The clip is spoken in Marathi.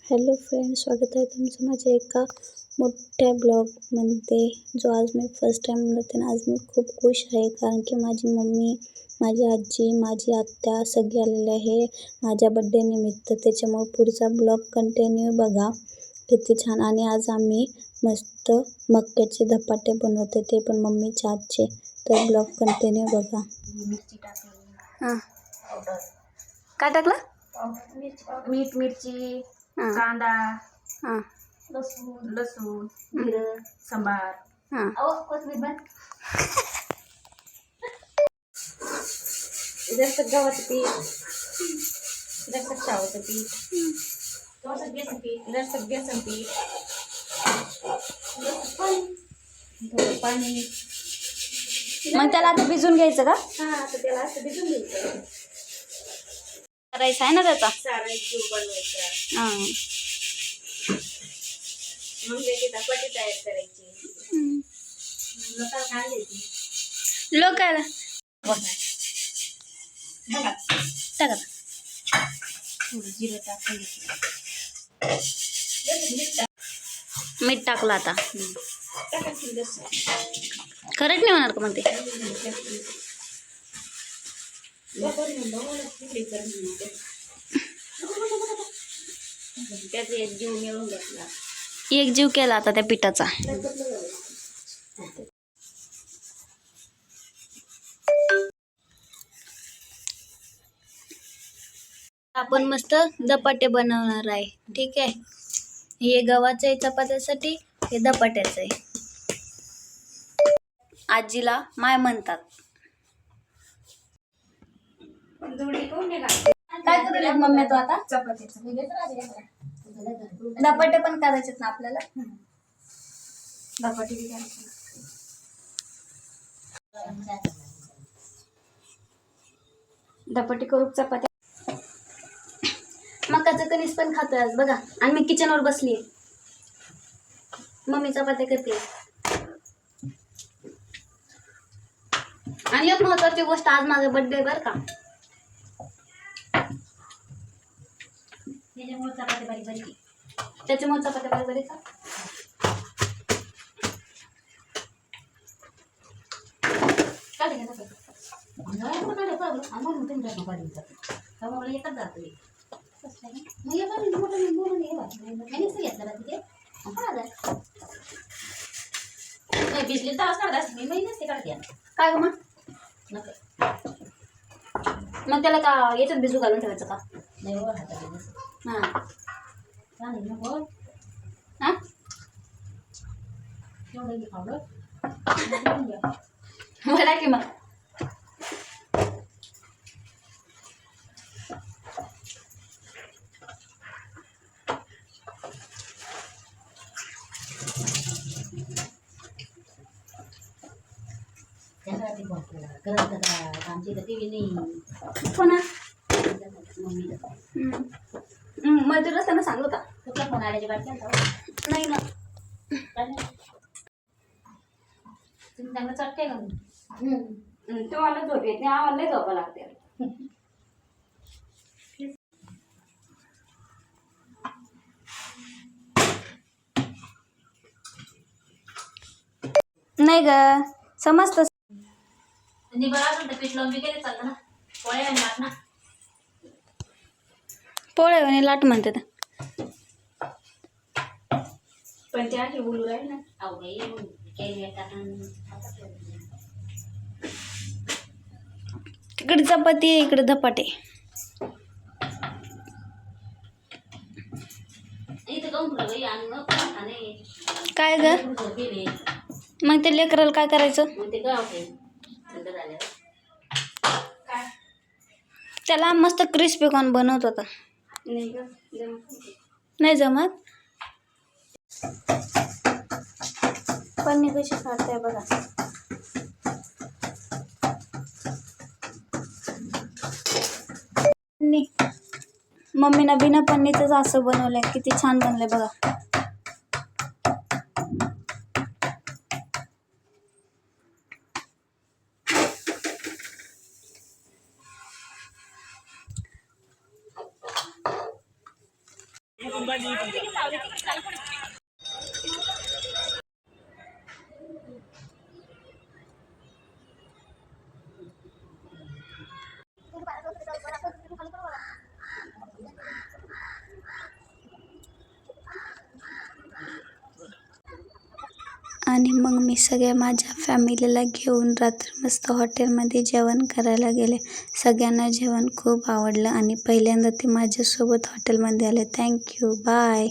हॅलो फ्रेंड्स, स्वागत आहे तुमचं माझ्या एका मोठ्या ब्लॉगमध्ये. जो आज मी फर्स्ट टाइम बनवते ना. आज मी खूप खुश आहे कारण की माझी मम्मी, माझी आजी, माझी आत्या सगळे आलेले आहे माझ्या बड्डे निमित्त. त्याच्यामुळे पुढचा ब्लॉग कंटिन्यू बघा, किती छान. आणि आज आम्ही मस्त मक्याचे धपाटे बनवते, ते पण मम्मीच्या हातचे. तर ब्लॉग कंटिन्यू बघा. हां, काय टाकलं? मीठ, मिरची, कांदा, लसूण, जिरं, सांबार, कोथिंबीर बन. जरासं गव्हाचं पीठ, जरासं शाळाचं पीठ, जरासं बेसन पीठ, जरासं बेसन पीठ, थोडं पाणी. मग त्याला आता भिजून घ्यायचं का? हां, आता त्याला असं भिजून घ्यायचं. करायचं आहे ना त्याचा. सारायची बनवायचा. हां, मग त्याची धपाटी तयार करायची. लोकांना काय द्यायची? लोकायला बघा, टाका. थोडं जिरं टाकायचं. मीठ टाकलं आता. टाकायचं जसं. खरंच नाही होणार का मग ते? त्यात एक जीव मिळून घेतला. एक जीव केला आता त्या पिठाचा. आपण मस्त धपाटे बनवणार आहे. ठीक आहे, हे गव्हाचं आहे चपात्यासाठी, हे धपाट्याचं आहे. आजीला माय म्हणतात. काय करूया मम्मी तू आता? चपातीचं धपाटे पण करायचेत ना आपल्याला. धपाटी बी करायची. धपाटे करू, चपात्या. मकाचं कणीस पण खातोय आज बघा. आणि मी किचनवर बसली, मम्मी चपात्या करते. आणि एक महत्वाची गोष्ट, आज माझा बर्थडे बरं का. त्याच्यामुळे चपाती बारीक बारीक. त्याच्यामुळे चपात्या बारीक बारीक खा. भिजली तर असणार मी महिन्याच ते काढते. काय गं मग त्याला का याच्यात भिजू घालून ठेवायचं का? नाही हो, हाताने हां चालेल नको. हां, एवढं खावलं मला की मग त्यासाठी करत आमची तर टी व्ही नाही. पुन्हा मम्मी मजूर असताना सांगू का? कुठला फोन आल्याची वाट केला नाही ना, तुम्ही चांगलं चटते का? तुम्हाला झोप येत नाही, आम्हाला नाही झोपा लागते. नाही ग, समजतं. आणि बरं अजून तर पीठ लावून बी केले चालतं ना. पोळ्या आणि लाट ना. पोळे आणि लाट म्हणतात. पण ते अशी बोलू राहील ना. अहो बाई केली तिकडे चपाती आहे, इकडे धपाटे. इथं काऊन तुला बाई अन्न खाणे काय ग? गेले मग ते लेकराला काय करायचं? मग ते गाव आहे थंड झाल्यावर काय त्याला मस्त क्रिस्पी कॉर्न बनवत होता. नाही ग नाही जमत. पन्नी कशी काढताय बघा. मम्मीनं बिना पन्नीचंच असं बनवलंय. किती छान बनलंय बघा. आणि मग मी सगळ्या माझ्या फॅमिलीला घेऊन रात्री मस्त हॉटेलमध्ये जेवण करायला गेले. सगळ्यांना जेवण खूप आवडलं आणि पहिल्यांदा ते माझ्यासोबत हॉटेलमध्ये आले. थँक्यू. बाय.